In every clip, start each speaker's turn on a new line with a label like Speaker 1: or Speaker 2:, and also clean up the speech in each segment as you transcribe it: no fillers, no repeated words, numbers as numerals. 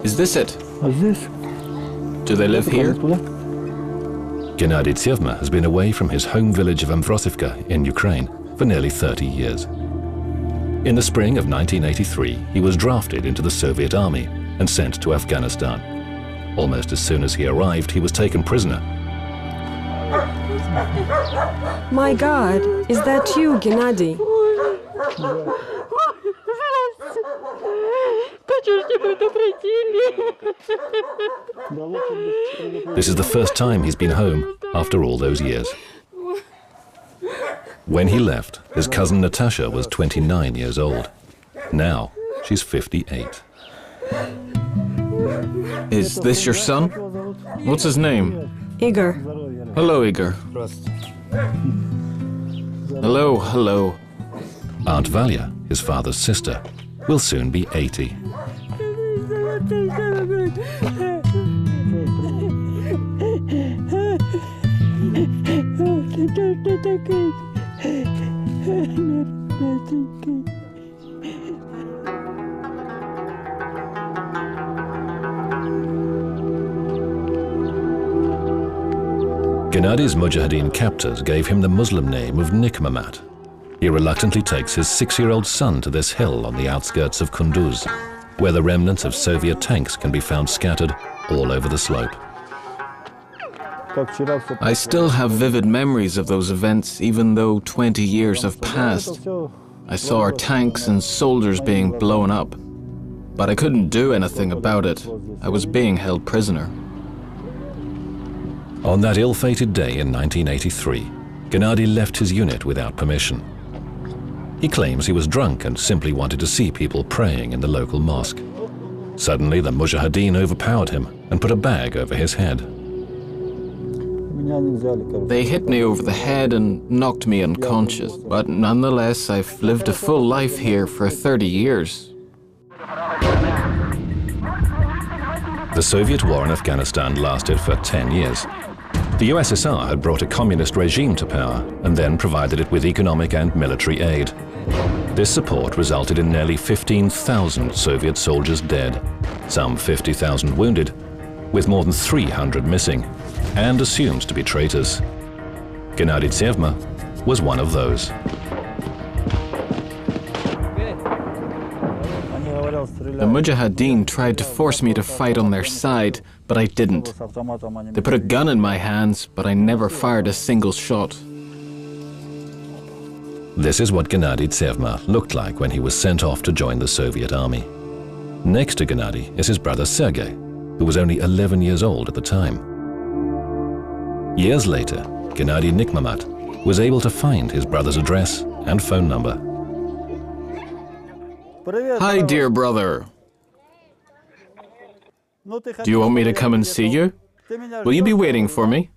Speaker 1: Is this it?
Speaker 2: This?
Speaker 1: Do they live here?
Speaker 3: Gennady Tsevma has been away from his home village of Amvrosivka in Ukraine for nearly 30 years. In the spring of 1983, he was drafted into the Soviet army and sent to Afghanistan. Almost as soon as he arrived, he was taken prisoner.
Speaker 4: My God, is that you, Gennady?
Speaker 3: This is the first time he's been home after all those years. When he left, his cousin Natasha was 29 years old. Now, she's 58.
Speaker 1: Is this your son? What's his name?
Speaker 4: Igor.
Speaker 1: Hello, Igor. Hello, hello.
Speaker 3: Aunt Valia, his father's sister, will soon be 80. Gennady's Mujahideen captors gave him the Muslim name of Nikmamat. He reluctantly takes his 6-year-old son to this hill on the outskirts of Kunduz, where the remnants of Soviet tanks can be found scattered all over the slope.
Speaker 1: I still have vivid memories of those events, even though 20 years have passed. I saw our tanks and soldiers being blown up, but I couldn't do anything about it. I was being held prisoner.
Speaker 3: On that ill-fated day in 1983, Gennady left his unit without permission. He claims he was drunk and simply wanted to see people praying in the local mosque. Suddenly, the Mujahideen overpowered him and put a bag over his head.
Speaker 1: They hit me over the head and knocked me unconscious, but nonetheless, I've lived a full life here for 30 years.
Speaker 3: The Soviet war in Afghanistan lasted for 10 years. The USSR had brought a communist regime to power and then provided it with economic and military aid. This support resulted in nearly 15,000 Soviet soldiers dead, some 50,000 wounded, with more than 300 missing, and assumed to be traitors. Gennady Tsevma was one of those.
Speaker 1: The Mujahideen tried to force me to fight on their side, but I didn't. They put a gun in my hands, but I never fired a single shot.
Speaker 3: This is what Gennady Tsevma looked like when he was sent off to join the Soviet army. Next to Gennady is his brother Sergei, who was only 11 years old at the time. Years later, Gennady Nikmamat was able to find his brother's address and phone number.
Speaker 1: Hi, dear brother. Do you want me to come and see you? Will you be waiting for me?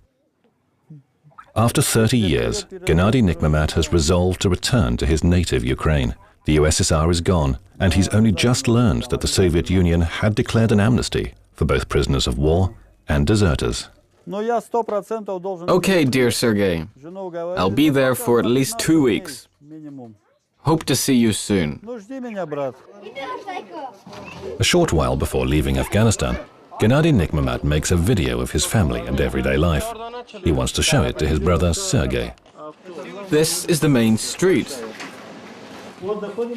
Speaker 3: After 30 years, Gennady Nikmamat has resolved to return to his native Ukraine. The USSR is gone, and he's only just learned that the Soviet Union had declared an amnesty for both prisoners of war and deserters.
Speaker 1: Okay, dear Sergei. I'll be there for at least 2 weeks. Hope to see you soon.
Speaker 3: A short while before leaving Afghanistan, Gennady Nikmamat makes a video of his family and everyday life. He wants to show it to his brother Sergei.
Speaker 1: This is the main street.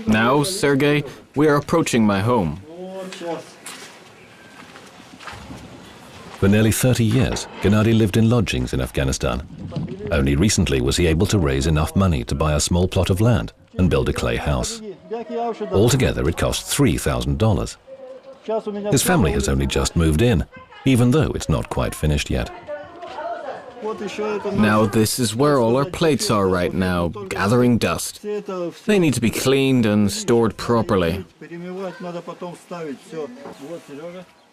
Speaker 1: Now, Sergei, we are approaching my home.
Speaker 3: For nearly 30 years, Gennady lived in lodgings in Afghanistan. Only recently was he able to raise enough money to buy a small plot of land and build a clay house. Altogether, it cost $3,000. His family has only just moved in, even though it's not quite finished yet.
Speaker 1: Now this is where all our plates are right now, gathering dust. They need to be cleaned and stored properly.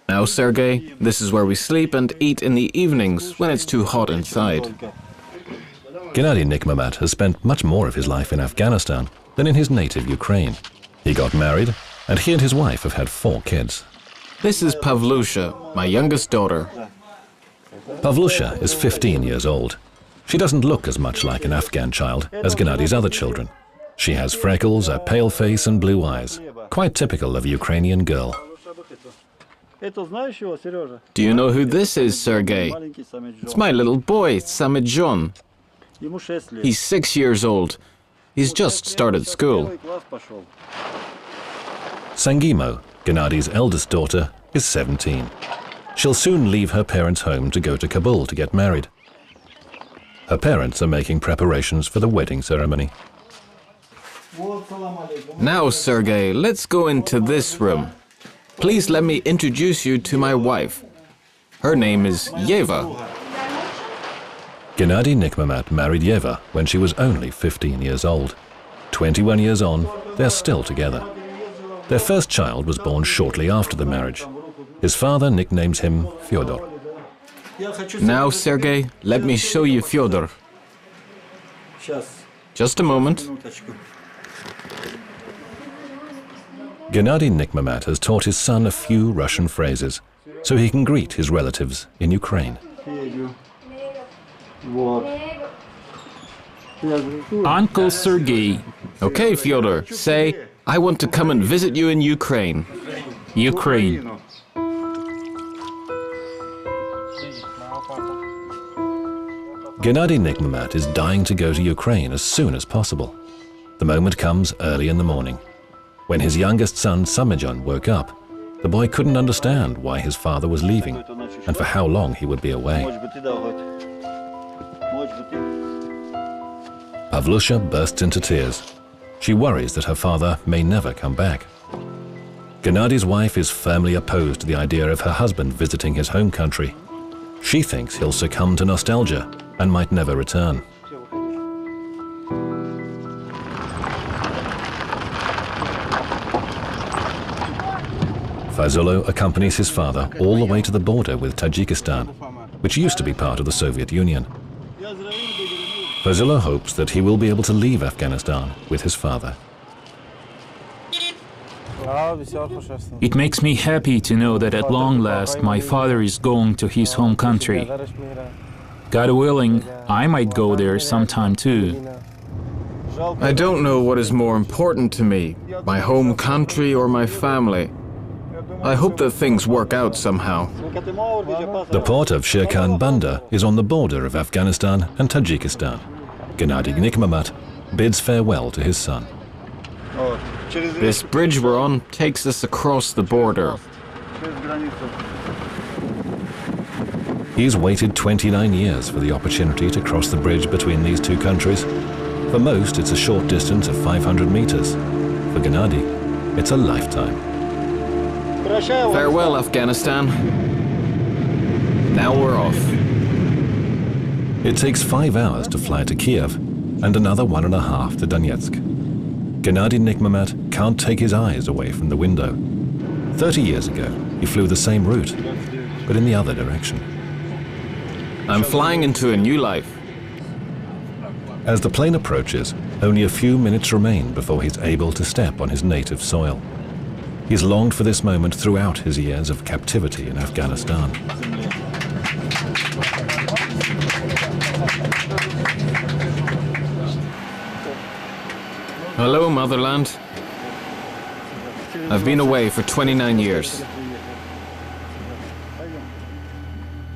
Speaker 1: Now, Sergei, this is where we sleep and eat in the evenings when it's too hot inside.
Speaker 3: Gennady Nikmamat has spent much more of his life in Afghanistan than in his native Ukraine. He got married, and he and his wife have had 4 kids.
Speaker 1: This is Pavlusha, my youngest daughter.
Speaker 3: Pavlusha is 15 years old. She doesn't look as much like an Afghan child as Gennady's other children. She has freckles, a pale face and blue eyes, quite typical of a Ukrainian girl.
Speaker 1: Do you know who this is, Sergei? It's my little boy, Samedjon. He's 6 years old. He's just started school.
Speaker 3: Sangimo, Gennadi's eldest daughter, is 17. She'll soon leave her parents' home to go to Kabul to get married. Her parents are making preparations for the wedding ceremony.
Speaker 1: Now, Sergei, let's go into this room. Please let me introduce you to my wife. Her name is Yeva.
Speaker 3: Gennady Nikmamat married Yeva when she was only 15 years old. 21 years on, they're still together. Their first child was born shortly after the marriage. His father nicknames him Fyodor.
Speaker 1: Now, Sergei, let me show you Fyodor. Just a moment.
Speaker 3: Gennady Nikmamat has taught his son a few Russian phrases so he can greet his relatives in Ukraine.
Speaker 2: Uncle Sergei.
Speaker 1: Okay, Fyodor, say, I want to come and visit you in Ukraine.
Speaker 2: Ukraine.
Speaker 3: Gennady Nikmamat is dying to go to Ukraine as soon as possible. The moment comes early in the morning. When his youngest son, Samedjon, woke up, the boy couldn't understand why his father was leaving and for how long he would be away. Pavlusha bursts into tears. She worries that her father may never come back. Gennady's wife is firmly opposed to the idea of her husband visiting his home country. She thinks he'll succumb to nostalgia and might never return. Fazullo accompanies his father all the way to the border with Tajikistan, which used to be part of the Soviet Union. Fazullo hopes that he will be able to leave Afghanistan with his father.
Speaker 2: It makes me happy to know that at long last my father is going to his home country. God willing, I might go there sometime too.
Speaker 1: I don't know what is more important to me, my home country or my family. I hope that things work out somehow.
Speaker 3: The port of Shirkan Bandar is on the border of Afghanistan and Tajikistan. Gennady Nikmamat bids farewell to his son.
Speaker 1: This bridge we're on takes us across the border.
Speaker 3: He's waited 29 years for the opportunity to cross the bridge between these two countries. For most, it's a short distance of 500 meters. For Gennady, it's a lifetime.
Speaker 1: Farewell, Afghanistan. Now we're off.
Speaker 3: It takes 5 hours to fly to Kiev and another 1.5 to Donetsk. Gennady Nikmamat can't take his eyes away from the window. 30 years ago, he flew the same route, but in the other direction.
Speaker 1: I'm flying into a new life.
Speaker 3: As the plane approaches, only a few minutes remain before he's able to step on his native soil. He's longed for this moment throughout his years of captivity in Afghanistan.
Speaker 1: Hello, motherland. I've been away for 29 years.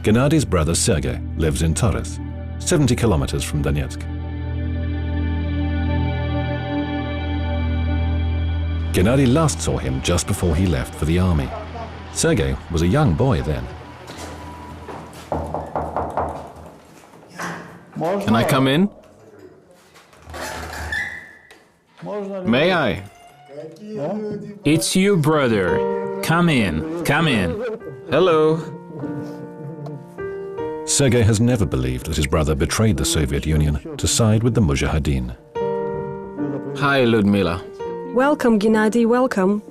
Speaker 3: Gennady's brother Sergei lives in Taras, 70 kilometers from Donetsk. Gennady last saw him just before he left for the army. Sergei was a young boy then.
Speaker 1: Can I come in? May I?
Speaker 2: It's you, brother. Come in, come in.
Speaker 1: Hello.
Speaker 3: Sergei has never believed that his brother betrayed the Soviet Union to side with the Mujahideen.
Speaker 1: Hi, Ludmila.
Speaker 4: Welcome, Gennady, welcome.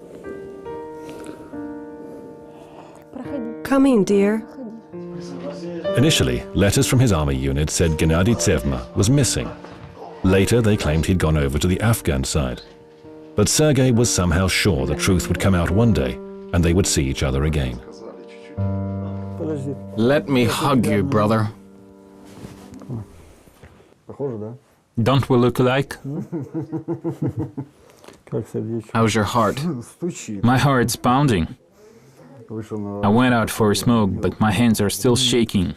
Speaker 4: Come in, dear.
Speaker 3: Initially, letters from his army unit said Gennady Tsevma was missing. Later, they claimed he'd gone over to the Afghan side. But Sergei was somehow sure the truth would come out one day, and they would see each other again.
Speaker 1: Let me hug you, brother.
Speaker 2: Don't we look alike?
Speaker 1: How's your heart?
Speaker 2: My heart's pounding. I went out for a smoke, but my hands are still shaking.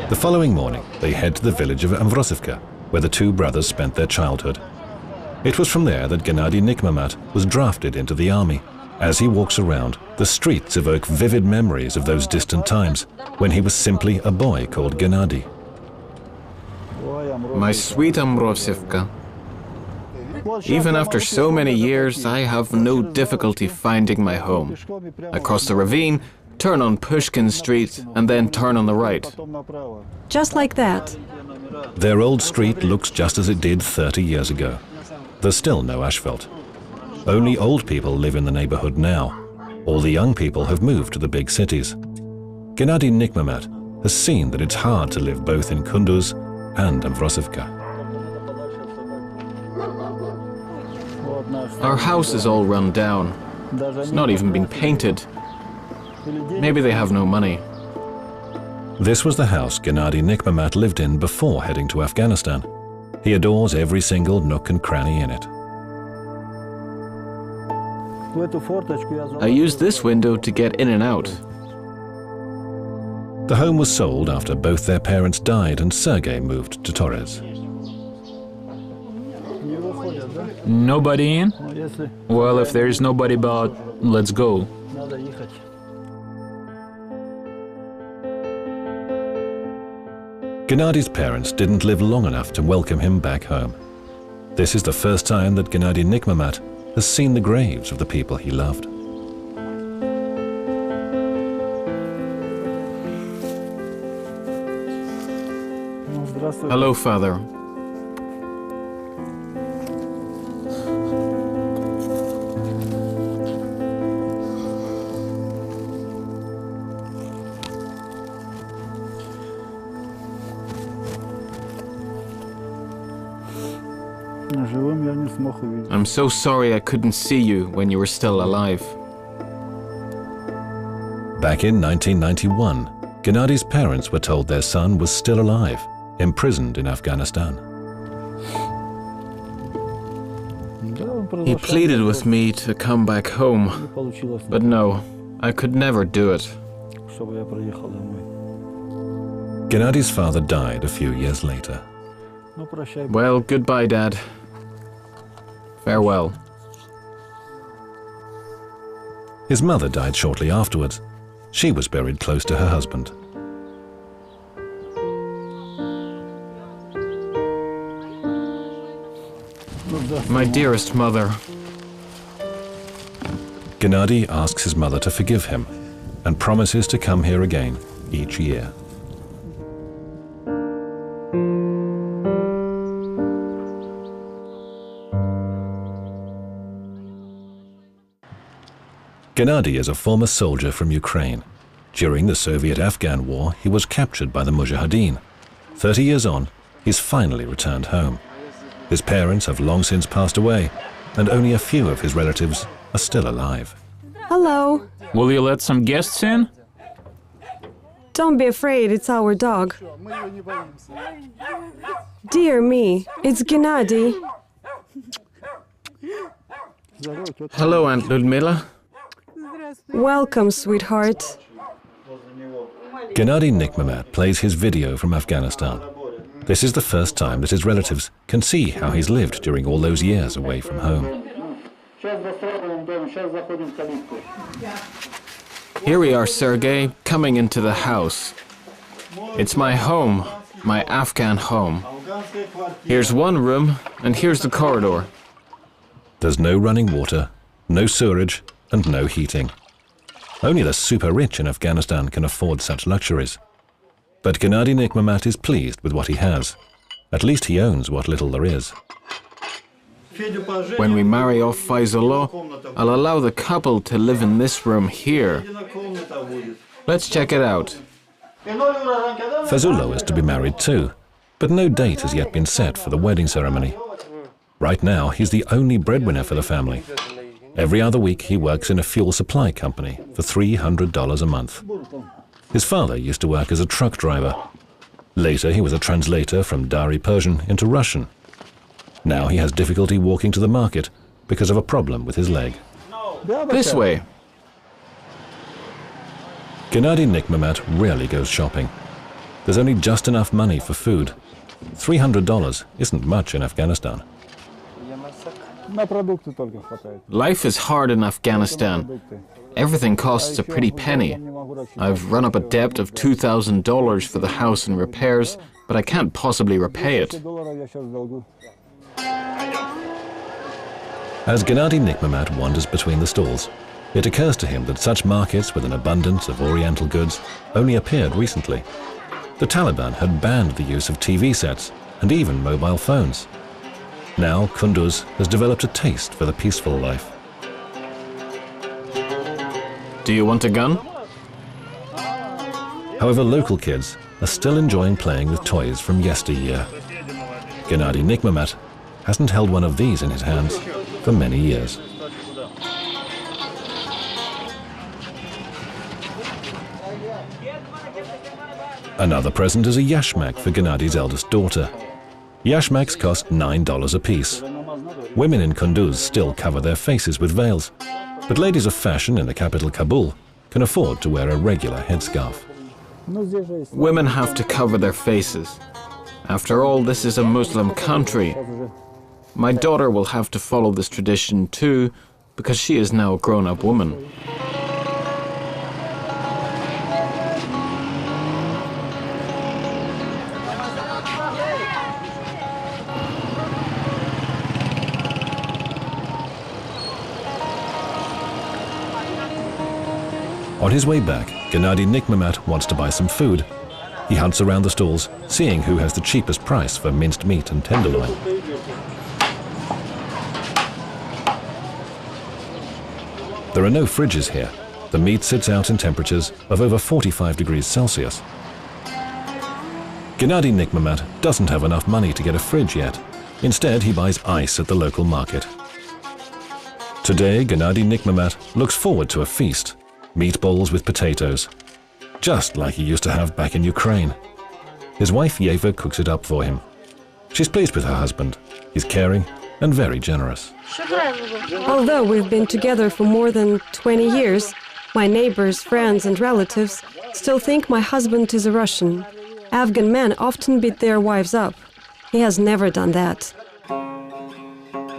Speaker 3: The following morning, they head to the village of Amvrosivka, where the two brothers spent their childhood. It was from there that Gennady Nikmamat was drafted into the army. As he walks around, the streets evoke vivid memories of those distant times, when he was simply a boy called Gennady.
Speaker 1: My sweet Amvrosivka. Even after so many years, I have no difficulty finding my home. I cross the ravine, turn on Pushkin Street, and then turn on the right.
Speaker 4: Just like that.
Speaker 3: Their old street looks just as it did 30 years ago. There's still no asphalt. Only old people live in the neighborhood now. All the young people have moved to the big cities. Gennady Nikmamat has seen that it's hard to live both in Kunduz and Amvrosivka.
Speaker 1: Our house is all run down. It's not even been painted. Maybe they have no money.
Speaker 3: This was the house Gennady Nikmamat lived in before heading to Afghanistan. He adores every single nook and cranny in it.
Speaker 1: I used this window to get in and out.
Speaker 3: The home was sold after both their parents died and Sergei moved to Torres.
Speaker 2: Nobody in? Well, if there's nobody about, let's go.
Speaker 3: Gennady's parents didn't live long enough to welcome him back home. This is the first time that Gennady Nikmamat has seen the graves of the people he loved.
Speaker 1: Hello, Father. I'm so sorry I couldn't see you when you were still alive.
Speaker 3: Back in 1991, Gennady's parents were told their son was still alive, imprisoned in Afghanistan.
Speaker 1: He pleaded with me to come back home, but no, I could never do it.
Speaker 3: Gennady's father died a few years later.
Speaker 1: Well, goodbye, Dad. Farewell.
Speaker 3: His mother died shortly afterwards. She was buried close to her husband.
Speaker 1: My dearest mother.
Speaker 3: Gennady asks his mother to forgive him and promises to come here again each year. Gennady is a former soldier from Ukraine. During the Soviet-Afghan War, he was captured by the Mujahideen. 30 years on, he's finally returned home. His parents have long since passed away, and only a few of his relatives are still alive.
Speaker 4: Hello.
Speaker 2: Will you let some guests in?
Speaker 4: Don't be afraid, it's our dog. Dear me, it's Gennady.
Speaker 1: Hello, Aunt Ludmila.
Speaker 4: Welcome, sweetheart.
Speaker 3: Gennady Nikmamat plays his video from Afghanistan. This is the first time that his relatives can see how he's lived during all those years away from home.
Speaker 1: Here we are, Sergei, coming into the house. It's my home, my Afghan home. Here's one room, and here's the corridor.
Speaker 3: There's no running water, no sewerage, and no heating. Only the super rich in Afghanistan can afford such luxuries. But Gennady Nikmamat is pleased with what he has. At least he owns what little there is.
Speaker 1: When we marry off Faizullah, I'll allow the couple to live in this room here. Let's check it out.
Speaker 3: Fazullah is to be married too, but no date has yet been set for the wedding ceremony. Right now, he's the only breadwinner for the family. Every other week, he works in a fuel supply company for $300 a month. His father used to work as a truck driver. Later, he was a translator from Dari Persian into Russian. Now he has difficulty walking to the market because of a problem with his leg.
Speaker 1: This way.
Speaker 3: Gennady Nikmamat rarely goes shopping. There's only just enough money for food. $300 isn't much in Afghanistan.
Speaker 1: Life is hard in Afghanistan. Everything costs a pretty penny. I've run up a debt of $2,000 for the house and repairs, but I can't possibly repay it.
Speaker 3: As Gennady Nikmamat wanders between the stalls, it occurs to him that such markets with an abundance of Oriental goods only appeared recently. The Taliban had banned the use of TV sets and even mobile phones. Now Kunduz has developed a taste for the peaceful life.
Speaker 1: Do you want a gun?
Speaker 3: However, local kids are still enjoying playing with toys from yesteryear. Gennady Nikmamat hasn't held one of these in his hands for many years. Another present is a yashmak for Gennady's eldest daughter. Yashmaks cost $9 apiece. Women in Kunduz still cover their faces with veils, but ladies of fashion in the capital Kabul can afford to wear a regular headscarf.
Speaker 1: Women have to cover their faces. After all, this is a Muslim country. My daughter will have to follow this tradition too, because she is now a grown-up woman.
Speaker 3: On his way back, Gennady Nikmamat wants to buy some food. He hunts around the stalls, seeing who has the cheapest price for minced meat and tenderloin. There are no fridges here. The meat sits out in temperatures of over 45 degrees Celsius. Gennady Nikmamat doesn't have enough money to get a fridge yet. Instead, he buys ice at the local market. Today, Gennady Nikmamat looks forward to a feast. Meatballs with potatoes, just like he used to have back in Ukraine. His wife Yeva cooks it up for him. She's pleased with her husband. He's caring and very generous.
Speaker 4: Although we've been together for more than 20 years, my neighbors, friends and relatives still think my husband is a Russian. Afghan men often beat their wives up. He has never done that.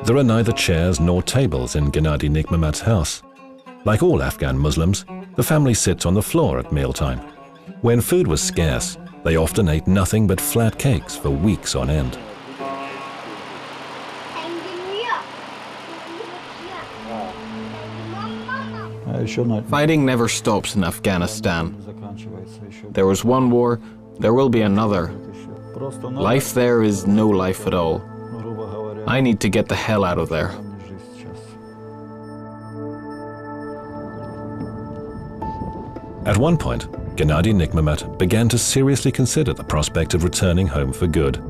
Speaker 3: There are neither chairs nor tables in Gennady Nikmamat's house. Like all Afghan Muslims, the family sits on the floor at mealtime. When food was scarce, they often ate nothing but flat cakes for weeks on end.
Speaker 1: Fighting never stops in Afghanistan. There was one war, there will be another. Life there is no life at all. I need to get the hell out of there.
Speaker 3: At one point, Gennady Nikmamat began to seriously consider the prospect of returning home for good.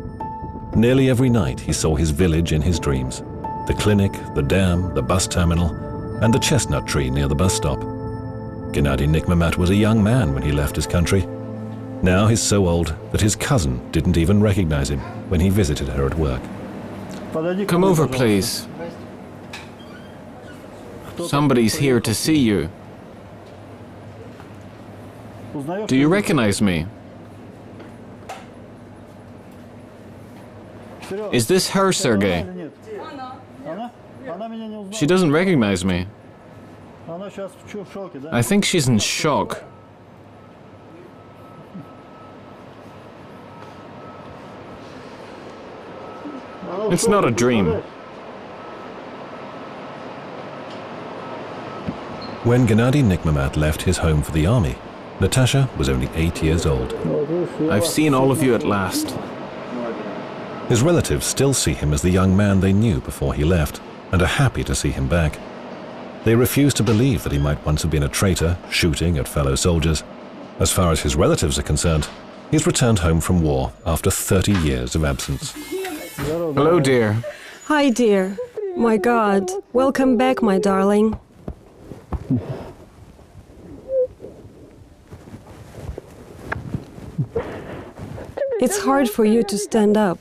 Speaker 3: Nearly every night he saw his village in his dreams. The clinic, the dam, the bus terminal, and the chestnut tree near the bus stop. Gennady Nikmamat was a young man when he left his country. Now he's so old that his cousin didn't even recognize him when he visited her at work.
Speaker 1: Come over, please. Somebody's here to see you. Do you recognize me? Is this her, Sergei? She doesn't recognize me. I think she's in shock. It's not a dream.
Speaker 3: When Gennady Nikmamat left his home for the army, Natasha was only 8 years old.
Speaker 1: I've seen all of you at last.
Speaker 3: His relatives still see him as the young man they knew before he left, and are happy to see him back. They refuse to believe that he might once have been a traitor, shooting at fellow soldiers. As far as his relatives are concerned, he's returned home from war after 30 years of absence.
Speaker 1: Hello, dear.
Speaker 4: Hi, dear. My God, welcome back, my darling. It's hard for you to stand up.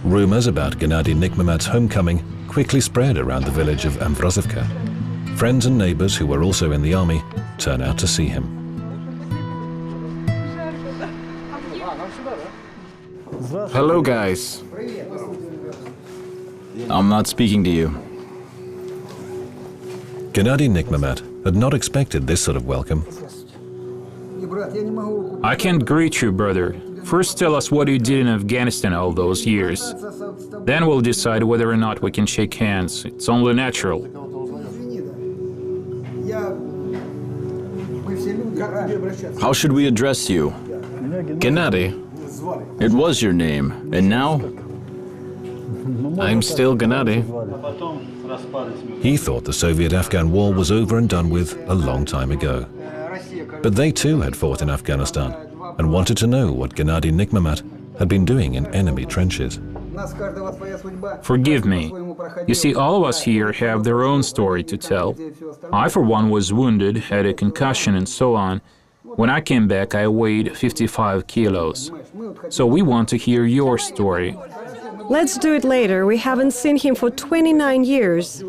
Speaker 3: Rumors about Gennady Nikmamat's homecoming quickly spread around the village of Amvrosivka. Friends and neighbors who were also in the army turn out to see him.
Speaker 1: Hello, guys. I'm not speaking to you.
Speaker 3: Gennady Nikmamat had not expected this sort of welcome.
Speaker 2: I can't greet you, brother. First tell us what you did in Afghanistan all those years. Then we'll decide whether or not we can shake hands. It's only natural.
Speaker 1: How should we address you? Gennady? It was your name, and now? I'm still Gennady.
Speaker 3: He thought the Soviet-Afghan war was over and done with a long time ago. But they too had fought in Afghanistan and wanted to know what Gennady Nikmamat had been doing in enemy trenches.
Speaker 2: Forgive me. You see, all of us here have their own story to tell. I, for one, was wounded, had a concussion and so on. When I came back, I weighed 55 kilos. So we want to hear your story.
Speaker 4: Let's do it later. We haven't seen him for 29 years.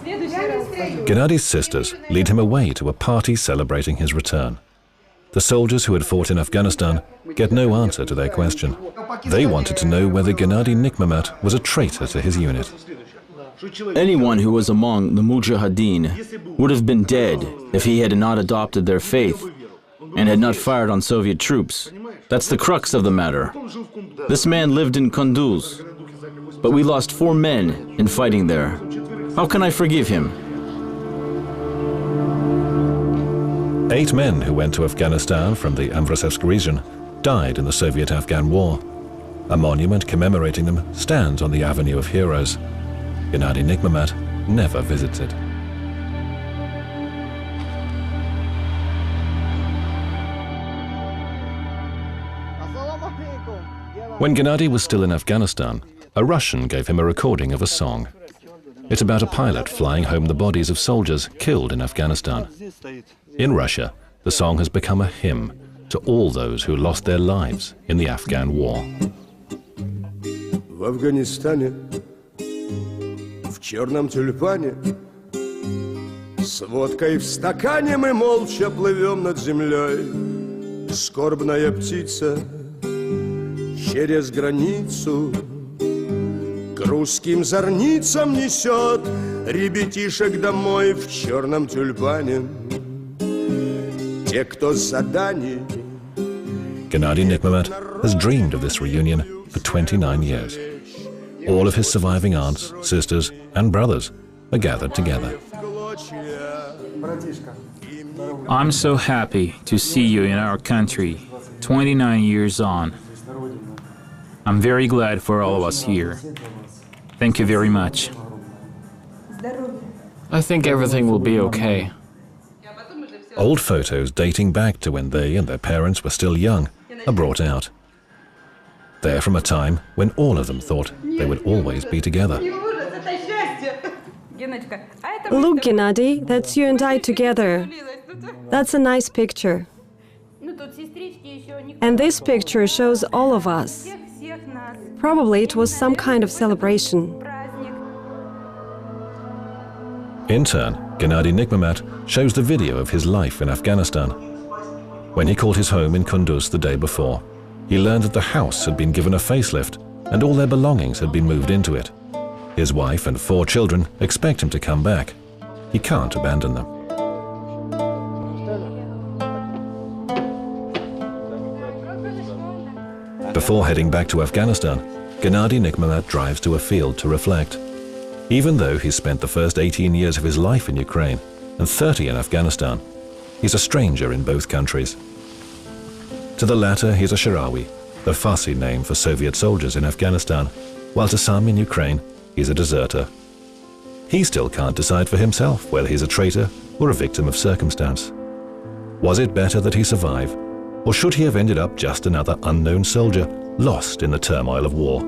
Speaker 3: Gennady's sisters lead him away to a party celebrating his return. The soldiers who had fought in Afghanistan get no answer to their question. They wanted to know whether Gennady Nikmamat was a traitor to his unit.
Speaker 5: Anyone who was among the Mujahideen would have been dead if he had not adopted their faith and had not fired on Soviet troops. That's the crux of the matter. This man lived in Kunduz, but we lost 4 men in fighting there. How can I forgive him?
Speaker 3: 8 men who went to Afghanistan from the Amvrosivsk region died in the Soviet-Afghan War. A monument commemorating them stands on the Avenue of Heroes. Gennady Nikmamat never visits it. When Gennady was still in Afghanistan, a Russian gave him a recording of a song. It's about a pilot flying home the bodies of soldiers killed in Afghanistan. In Russia, the song has become a hymn to all those who lost their lives in the Afghan war.
Speaker 6: В Афганистане, в черном тюльпане, с водкой в стакане мы молча плывем над землей. Скорбная птица через границу к русским зорницам несет ребятишек домой в черном тюльпане. Те, кто с заданий.
Speaker 3: Gennady Nikmamat has dreamed of this reunion for 29 years. All of his surviving aunts, sisters, and brothers are gathered together.
Speaker 2: I'm so happy to see you in our country, 29 years on. I'm very glad for all of us here. Thank you very much.
Speaker 1: I think everything will be okay.
Speaker 3: Old photos dating back to when they and their parents were still young are brought out. They're from a time when all of them thought they would always be together.
Speaker 4: Look, Gennady, that's you and I together. That's a nice picture. And this picture shows all of us. Probably it was some kind of celebration.
Speaker 3: In turn, Gennady Nikmamat shows the video of his life in Afghanistan. When he called his home in Kunduz the day before, he learned that the house had been given a facelift and all their belongings had been moved into it. His wife and 4 children expect him to come back. He can't abandon them. Before heading back to Afghanistan, Gennady Nikmamat drives to a field to reflect. Even though he's spent the first 18 years of his life in Ukraine and 30 in Afghanistan, he's a stranger in both countries. To the latter, he's a Shirawi, the Farsi name for Soviet soldiers in Afghanistan, while to some in Ukraine, he's a deserter. He still can't decide for himself whether he's a traitor or a victim of circumstance. Was it better that he survive, or should he have ended up just another unknown soldier lost in the turmoil of war?